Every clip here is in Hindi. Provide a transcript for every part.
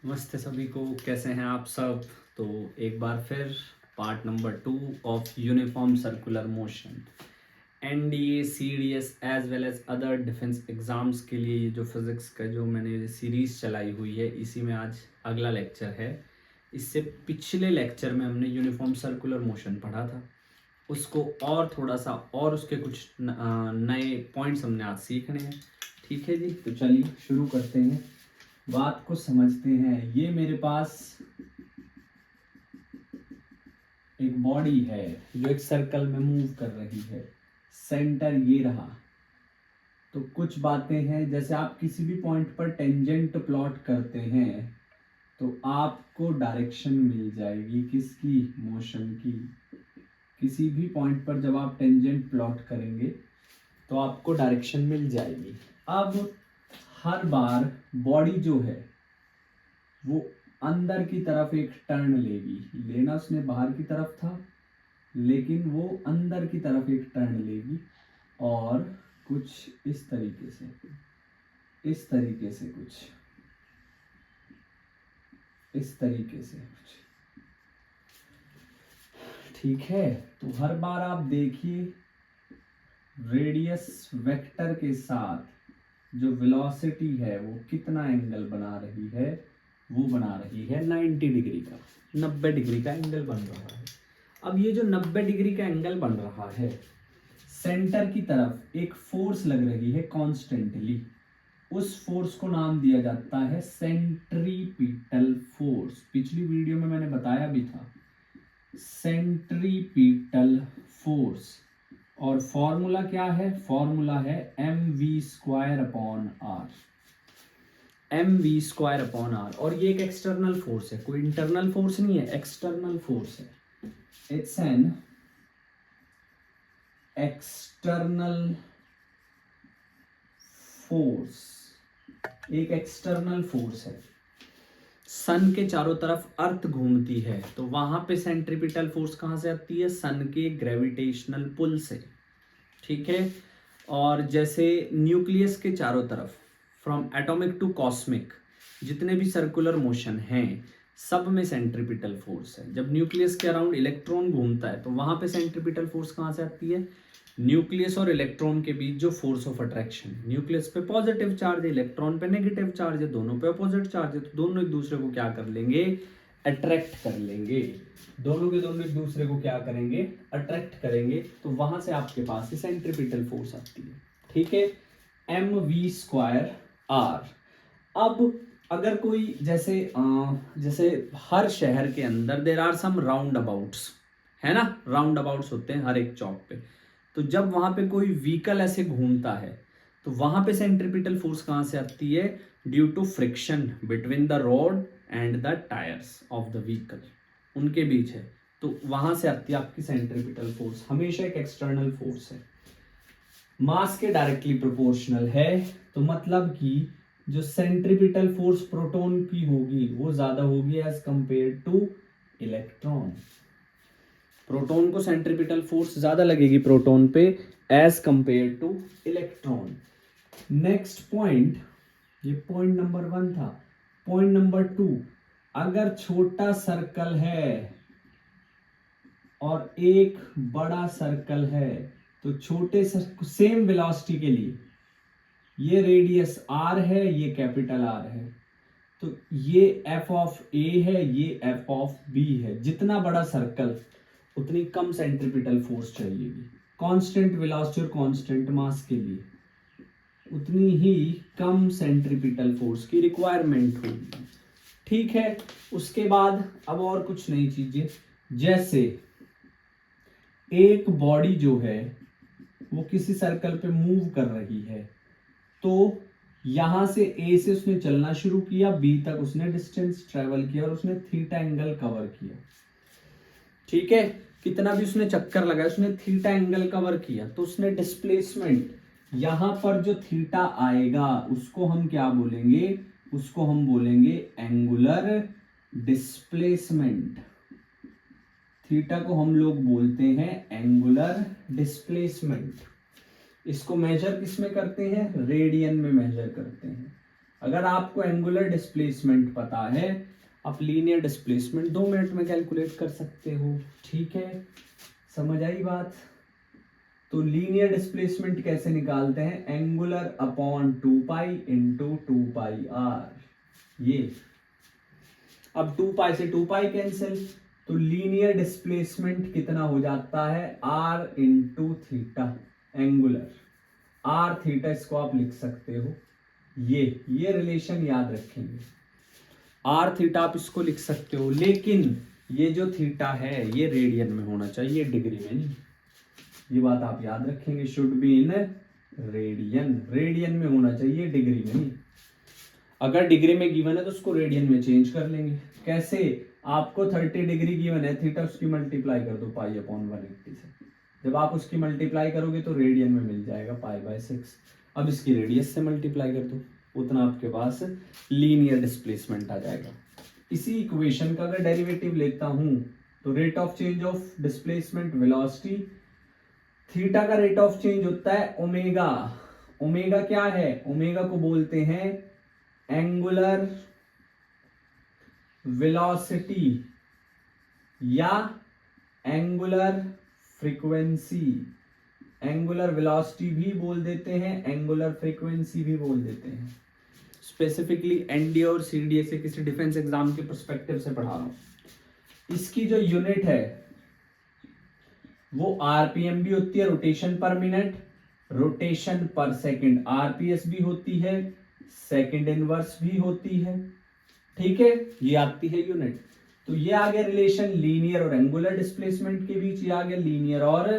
नमस्ते सभी को, कैसे हैं आप सब। तो एक बार फिर part number 2 of uniform circular motion NDA CDS as well as other defence exams के लिए ये जो फिज़िक्स का जो मैंने सीरीज़ चलाई हुई है, इसी में आज अगला लेक्चर है। इससे पिछले लेक्चर में हमने यूनिफॉर्म सर्कुलर मोशन पढ़ा था, उसको और थोड़ा सा और उसके कुछ नए पॉइंट्स हमने आज सीखने हैं। ठीक है जी, तो चलिए शुरू करते हैं, बात को समझते हैं। ये मेरे पास एक बॉडी है जो एक सर्कल में मूव कर रही है, सेंटर ये रहा। तो कुछ बातें हैं, जैसे आप किसी भी पॉइंट पर टेंजेंट प्लॉट करते हैं तो आपको डायरेक्शन मिल जाएगी, किसकी, मोशन की। किसी भी पॉइंट पर जब आप टेंजेंट प्लॉट करेंगे तो आपको डायरेक्शन मिल जाएगी। अब हर बार बॉडी जो है वो अंदर की तरफ एक टर्न लेगी, लेना उसने बाहर की तरफ था, लेकिन वो अंदर की तरफ एक टर्न लेगी और कुछ इस तरीके से, इस तरीके से, कुछ इस तरीके से कुछ। ठीक है, तो हर बार आप देखिए रेडियस वेक्टर के साथ जो वेलोसिटी है वो कितना एंगल बना रही है, वो बना रही है 90 डिग्री का, 90 डिग्री का एंगल बन रहा है। अब ये जो 90 डिग्री का एंगल बन रहा है, सेंटर की तरफ एक फोर्स लग रही है कॉन्स्टेंटली, उस फोर्स को नाम दिया जाता है सेंट्रीपिटल फोर्स। पिछली वीडियो में मैंने बताया भी था, सेंट्रीपिटल फोर्स। और फॉर्मूला क्या है, फॉर्मूला है mv² upon are, mv² upon are. और ये एक एक्सटर्नल फोर्स है, कोई इंटरनल फोर्स नहीं है, एक्सटर्नल फोर्स है। इट्स एन एक्सटर्नल फोर्स, एक एक्सटर्नल फोर्स है। सन के चारों तरफ अर्थ घूमती है तो वहां पे सेंट्रीपिटल फोर्स कहां से आती है, सन के ग्रेविटेशनल पुल से। ठीक है, और जैसे न्यूक्लियस के चारों तरफ फ्रॉम एटॉमिक टू कॉस्मिक जितने भी सर्कुलर मोशन हैं, सब में सेंट्रीपिटल फोर्स है। जब न्यूक्लियस के अराउंड इलेक्ट्रॉन घूमता है तो वहां पे सेंट्रीपिटल फोर्स कहां से आती है, न्यूक्लियस और इलेक्ट्रॉन के बीच जो फोर्स ऑफ अट्रैक्शन, न्यूक्लियस पे पॉजिटिव चार्ज है, इलेक्ट्रॉन पे नेगेटिव चार्ज है, दोनों पे अपोजिट चार्ज है, तो दोनों एक दूसरे को क्या कर लेंगे, अट्रैक्ट कर लेंगे। दोनों के दोनों एक दूसरे को क्या करेंगे, अट्रैक्ट करेंगे। तो वहां से आपके पास सेंट्रीपिटल फोर्स आती है। ठीक है, mv² आर। अब अगर कोई जैसे जैसे हर शहर के अंदर there are some roundabouts, है ना, राउंड अबाउट्स होते हैं हर एक चौक पे। तो जब वहां पे कोई व्हीकल ऐसे घूमता है तो वहां पे सेंट्रीपिटल फोर्स कहां से आती है, due to friction between the road and the tyres of the vehicle, उनके बीच है। तो वहां से आती है आपकी सेंट्रीपिटल फोर्स, हमेशा एक एक्सटर्नल फोर्स है, मास के डायरेक्टली प्रोपोर्शनल है। तो मतलब कि जो सेंट्रीपिटल फोर्स प्रोटॉन की होगी वो ज्यादा होगी as compare to electron. Proton को सेंट्रीपिटल फोर्स ज्यादा लगेगी प्रोटॉन पे as compare to electron. Next point, ये पॉइंट नंबर 1 था। पॉइंट नंबर 2, अगर छोटा सर्कल है और एक बड़ा सर्कल है तो छोटे सेम वेलोसिटी के लिए, ये रेडियस r है, ये कैपिटल R है, तो ये f ऑफ a है, ये f ऑफ b है। जितना बड़ा सर्कल उतनी कम सेंट्रीपिटल फोर्स चाहिएगी, कांस्टेंट वेलोसिटी और कांस्टेंट मास के लिए उतनी ही कम सेंट्रीपिटल फोर्स की रिक्वायरमेंट होगी। ठीक है, उसके बाद अब और कुछ नई चीजें, जैसे एक बॉडी जो है वो किसी सर्कल पे मूव कर रही है, तो यहां से A से उसने चलना शुरू किया, B तक उसने डिस्टेंस ट्रेवल किया और उसने थीटा एंगल कवर किया। ठीक है, कितना भी उसने चक्कर लगाया, उसने थीटा एंगल कवर किया, तो उसने डिस्प्लेसमेंट, यहां पर जो थीटा आएगा उसको हम क्या बोलेंगे, उसको हम बोलेंगे एंगुलर डिस्प्लेसमेंट। थीटा को हम लोग बोलते हैं एंगुलर डिस्प्लेसमेंट। इसको मेजर किस में करते हैं, रेडियन में मेजर करते हैं। अगर आपको एंगुलर डिस्प्लेसमेंट पता है, आप लीनियर डिस्प्लेसमेंट 2 मिनट में कैलकुलेट कर सकते हो। ठीक है, समझ आई बात। तो लीनियर डिस्प्लेसमेंट कैसे निकालते हैं, angular upon 2 pi into 2 pi r. ये अब 2 पाई से 2 पाई कैंसिल, तो लीनियर डिस्प्लेसमेंट कितना हो जाता है, r into theta. Angular r theta, इसको आप लिख सकते हो। ये रिलेशन याद रखेंगे, आर थीटा आप इसको लिख सकते हो, लेकिन ये जो थीटा है ये रेडियन में होना चाहिए, डिग्री में नहीं। ये बात आप याद रखेंगे, शुड बी इन रेडियन में होना चाहिए, डिग्री में नहीं। अगर डिग्री में गिवन है तो उसको रेडियन में चेंज कर लेंगे। कैसे, आपको 30 डिग्री गिवन है, थीटा उसकी मल्टीप्लाई कर दो पाई अपॉन 180 से। जब आप उसकी मल्टीप्लाई करोगे तो रेडियन में मिल जाएगा पाई बाय 6। अब इसकी रेडियस से मल्टीप्लाई कर दो, उतना आपके पास लीनियर डिस्प्लेसमेंट आ जाएगा। इसी इक्वेशन का अगर डेरिवेटिव लेता हूं तो rate of change of displacement velocity, theta का रेट ऑफ चेंज होता है ओमेगा। ओमेगा क्या है, ओमेगा को बोलते हैं एंगुलर वेलोसिटी या एंगुलर फ्रीक्वेंसी। एंगुलर वेलोसिटी भी बोल देते हैं, एंगुलर फ्रीक्वेंसी भी बोल देते हैं। स्पेसिफिकली एनडीए और सीडीए से किसी डिफेंस एग्जाम के पर्सपेक्टिव से पढ़ा रहा हूं। इसकी जो यूनिट है वो आरपीएम भी होती है, रोटेशन पर मिनट, रोटेशन पर सेकंड, आरपीएस भी होती है, सेकंड इनवर्स भी होती है। ठीक है, ये आती है यूनिट। तो ये आ गया रिलेशन लीनियर और एंगुलर डिस्प्लेसमेंट के बीच, ये आ गया लीनियर और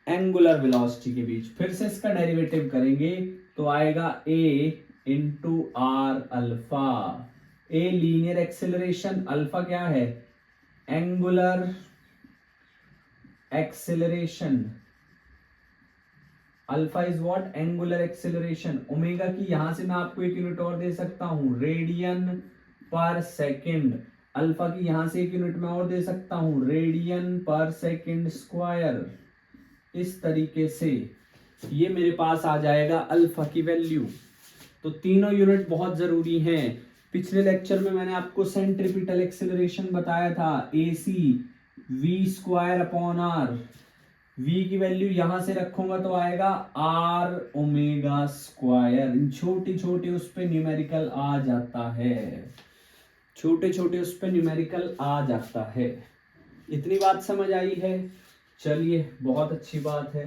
एंगुलर वेलोसिटी के बीच। फिर से इसका डेरिवेटिव करेंगे तो आएगा a into r alpha. A linear acceleration, alpha क्या है, angular acceleration. Alpha is what, angular acceleration. Omega की यहां से मैं आपको एक यूनिट और दे सकता हूं, रेडियन पर सेकेंड। अल्फा की यहां से एक यूनिट में और दे सकता हूं, रेडियन पर सेकेंड स्क्वायर। इस तरीके से ये मेरे पास आ जाएगा अल्फा की वैल्यू। तो तीनों यूनिट बहुत जरूरी हैं। पिछले लेक्चर में मैंने आपको सेंट्रीपिटल एक्सेलरेशन बताया था, AC v square upon r. v की वैल्यू यहां से रखूंगा तो आएगा r ओमेगा स्क्वायर। छोटी छोटी उस पर न्यूमेरिकल आ जाता है, छोटे छोटे उस पर न्यूमेरिकल आ जाता है। इतनी बात समझ आई है, चलिए बहुत अच्छी बात है।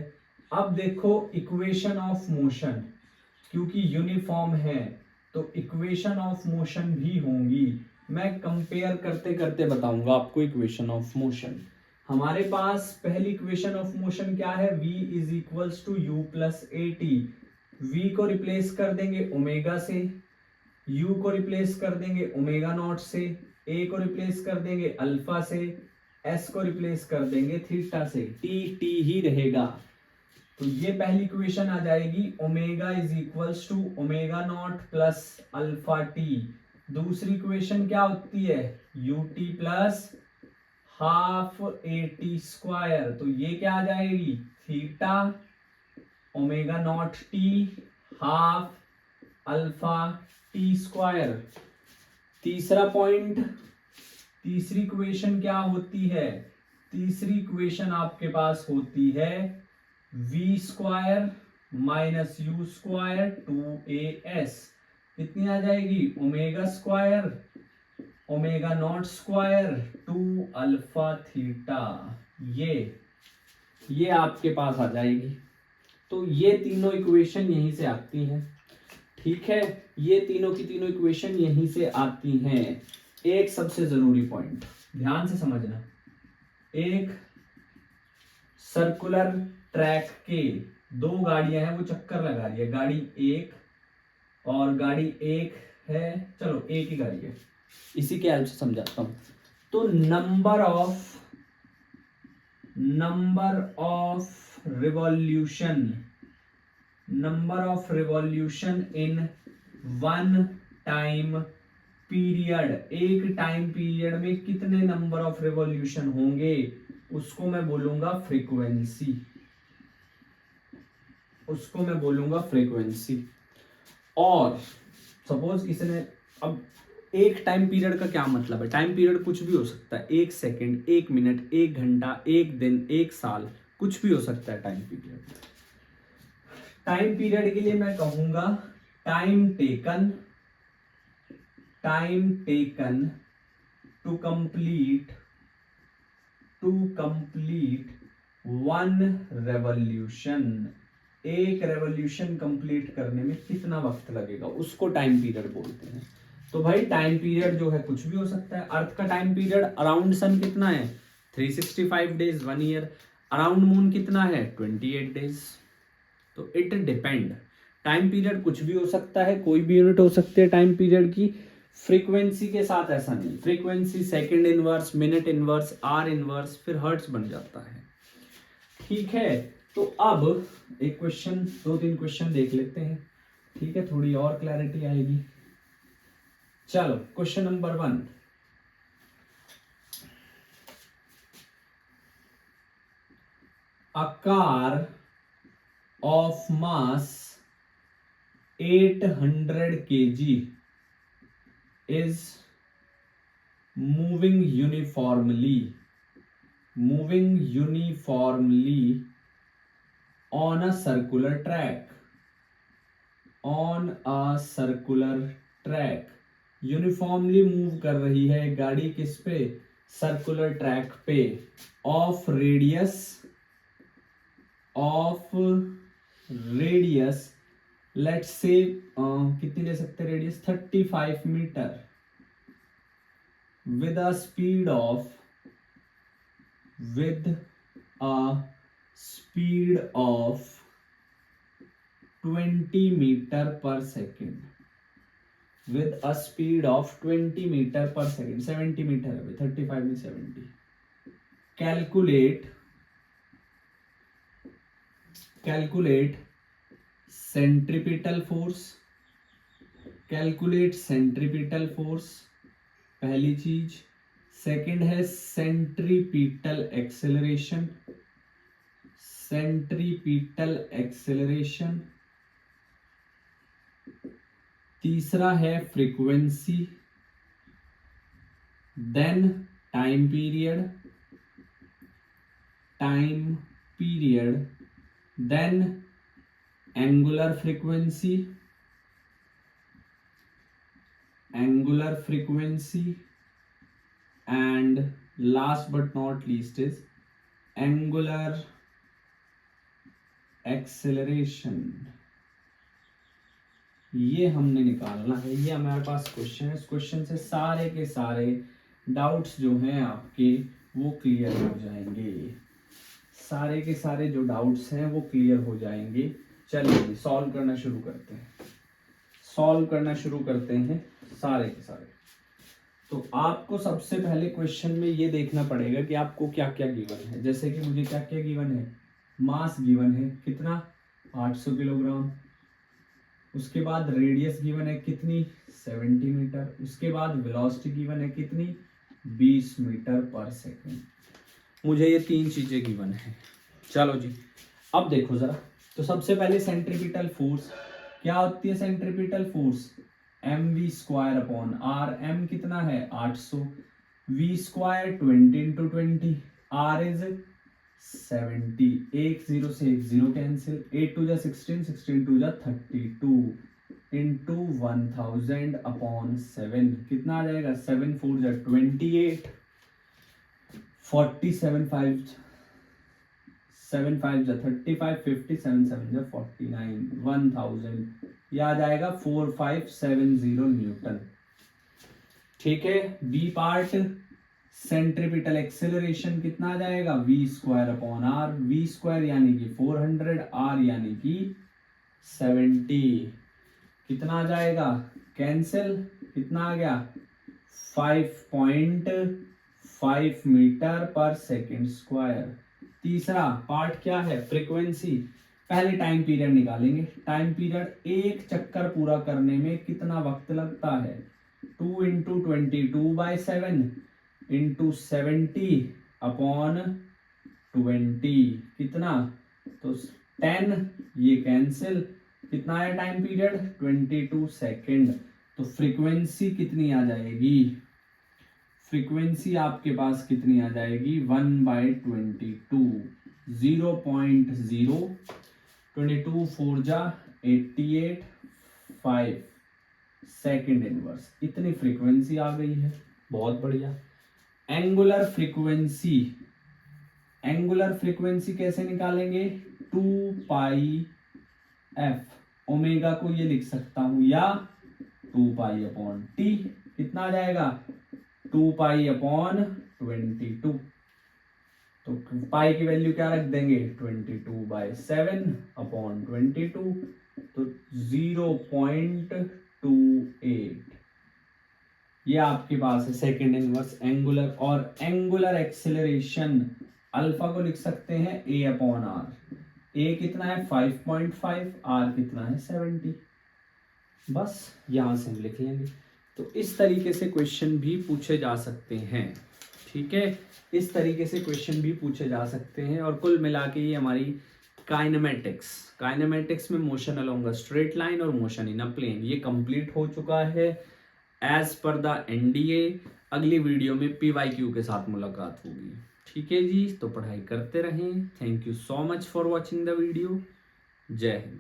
अब देखो इक्वेशन ऑफ मोशन, क्योंकि यूनिफॉर्म है तो इक्वेशन ऑफ मोशन भी होंगी। मैं कंपेयर करते करते बताऊंगा आपको इक्वेशन ऑफ मोशन। हमारे पास पहली इक्वेशन ऑफ मोशन क्या है, v is equals to u plus a t. v को रिप्लेस कर देंगे ओमेगा से, u को रिप्लेस कर देंगे ओमेगा नॉट से, a को रिप्लेस कर देंगे अल्फा से, s को रिप्लेस कर देंगे थीटा से, t ही रहेगा। तो ये पहली इक्वेशन आ जाएगी, omega is equals to omega naught plus alpha t. दूसरी इक्वेशन क्या होती है, u t plus half a t square. तो ये क्या आ जाएगी, theta omega naught t half alpha t square. तीसरा पॉइंट, तीसरी इक्वेशन क्या होती है, तीसरी इक्वेशन आपके पास होती है v square minus you square 2as। कितनी आ जाएगी, omega square omega naught square 2 alpha theta. ये आपके पास आ जाएगी। तो ये तीनों इक्वेशन यहीं से आती हैं। ठीक है, ये तीनों की तीनों इक्वेशन यहीं से आती हैं। एक सबसे जरूरी पॉइंट ध्यान से समझना, एक सर्कुलर ट्रैक के दो गाड़ियां हैं, वो चक्कर लगा रही है, गाड़ी एक और गाड़ी एक है, चलो एक ही गाड़ी है, इसी के हेल्प से समझाता हूं। तो number of revolution in one time period, एक टाइम पीरियड में कितने नंबर ऑफ रिवॉल्यूशन होंगे, उसको मैं बोलूंगा फ्रीक्वेंसी, उसको मैं बोलूंगा फ्रीक्वेंसी। और सपोज किसी ने, अब एक टाइम पीरियड का क्या मतलब है, टाइम पीरियड कुछ भी हो सकता है, 1 सेकेंड, 1 मिनट, 1 घंटा, 1 दिन, 1 साल, कुछ भी हो सकता है टाइम पीरियड। टाइम पीरियड के लिए मैं कहूंगा time taken to complete 1 revolution. एक रेवोल्यूशन कंप्लीट करने में कितना वक्त लगेगा, उसको टाइम पीरियड बोलते हैं। तो भाई टाइम पीरियड जो है कुछ भी हो सकता है। अर्थ का टाइम पीरियड अराउंड सन कितना है, 365 डेज, 1 ईयर। अराउंड मून कितना है, 28 डेज। तो इट डिपेंड, टाइम पीरियड कुछ भी हो सकता है, कोई भी यूनिट हो सकती है टाइम पीरियड की। फ्रीक्वेंसी के साथ ऐसा नहीं, frequency second inverse, minute inverse, are inverse, फिर हर्ट्ज बन जाता है। ठीक है, तो अब एक क्वेश्चन, 2-3 क्वेश्चन देख लेते हैं, ठीक है, थोड़ी और क्लैरिटी आएगी। चलो question number 1, a car of mass 800 kg is moving uniformly on a circular track। Uniformly move कर रही है गाड़ी, किस पे, सर्कुलर ट्रैक पे, ऑफ रेडियस लेट्स से कितनी ले सकते हैं radius, 35 metre, with a speed of 20 metre per second, with a speed of 20 metre per second, 70 metre है, 35 में 70। कैलकुलेट सेंट्रीपिटल फोर्स, पहली चीज। सेकंड है सेंट्रीपिटल एक्सेलरेशन। तीसरा है frequency, then time period, then angular frequency and last but not least is angular acceleration. ये हमने निकालना है, ये हमारे पास क्वेश्चन है। इस क्वेश्चन से सारे के सारे डाउट्स जो हैं आपके वो क्लियर हो जाएंगे, सारे के सारे जो डाउट्स हैं वो क्लियर हो जाएंगे। चलिए सॉल्व करना शुरू करते हैं सारे के सारे। तो आपको सबसे पहले क्वेश्चन में ये देखना पड़ेगा कि आपको क्या क्या गिवन है। जैसे कि मुझे क्या क्या गिवन है, मास गिवन है कितना, 800 किलोग्राम। उसके बाद रेडियस गिवन है कितनी, 70 मीटर। उसके बाद वेलोसिटी गिवन है कितनी, 20 मीटर पर सेकेंड। मुझे ये 3 चीजें गिवन है। चलो जी, अब देखो जरा। तो सबसे पहले सेंट्रीपिटल फोर्स क्या होती है, सेंट्रीपिटल फोर्स mv²/r। m कितना है 800, v² 20 × 20, r इज 70। 1 0 से 1 0 कैंसिल, 8 2 16, 16 2 32 इंटू 1000/7 कितना आ जाएगा, 7 4 28, 47 5 7 5 35, 50 7 7 49, 1000, यह आ जाएगा 4570 न्यूटन। ठीक है, बी पार्ट सेंट्रीपिटल एक्सेलरेशन कितना आ जाएगा, v²/r। v² यानी कि 400, r यानी कि 70, कितना आ जाएगा, कैंसिल, कितना आ गया 5.5 मीटर पर सेकेंड स्क्वायर। तीसरा पार्ट क्या है, फ्रीक्वेंसी। पहले टाइम पीरियड निकालेंगे। टाइम पीरियड एक चक्कर पूरा करने में कितना वक्त लगता है, 2 × 22/7 इंटू 70/20, कितना, तो 10, ये कैंसिल, कितना है टाइम पीरियड 22 सेकेंड। तो फ्रीक्वेंसी कितनी आ जाएगी, फ्रीक्वेंसी आपके पास कितनी आ जाएगी 1/22, 0.0, 22 4 जा 88, 5 सेकेंड इनवर्स, इतनी फ्रीक्वेंसी आ गई है। बहुत बढ़िया। एंगुलर फ्रीक्वेंसी, एंगुलर फ्रीक्वेंसी कैसे निकालेंगे, 2πf, ओमेगा को ये लिख सकता हूं या 2π/t, कितना आ जाएगा 2π/22, तो पाई की वैल्यू क्या रख देंगे 22/7/22, तो 0.28, ये आपके पास है सेकेंड इनवर्स एंगुलर। और एंगुलर एक्सेलरेशन अल्फा को लिख सकते हैं a/r, a कितना है 5.5, r कितना है 70, बस यहां से हम लिख लेंगे। तो इस तरीके से क्वेश्चन भी पूछे जा सकते हैं, ठीक है, इस तरीके से क्वेश्चन भी पूछे जा सकते हैं। और कुल मिला के ये हमारी काइनेमेटिक्स, काइनेमेटिक्स में motion along a straight line और मोशन इन अ प्लेन, ये कंप्लीट हो चुका है एज पर द एनडीए। अगली वीडियो में पीवाईक्यू के साथ मुलाकात होगी, ठीक है जी। तो पढ़ाई करते रहें। Thank you so much for watching the video. जय हिंद।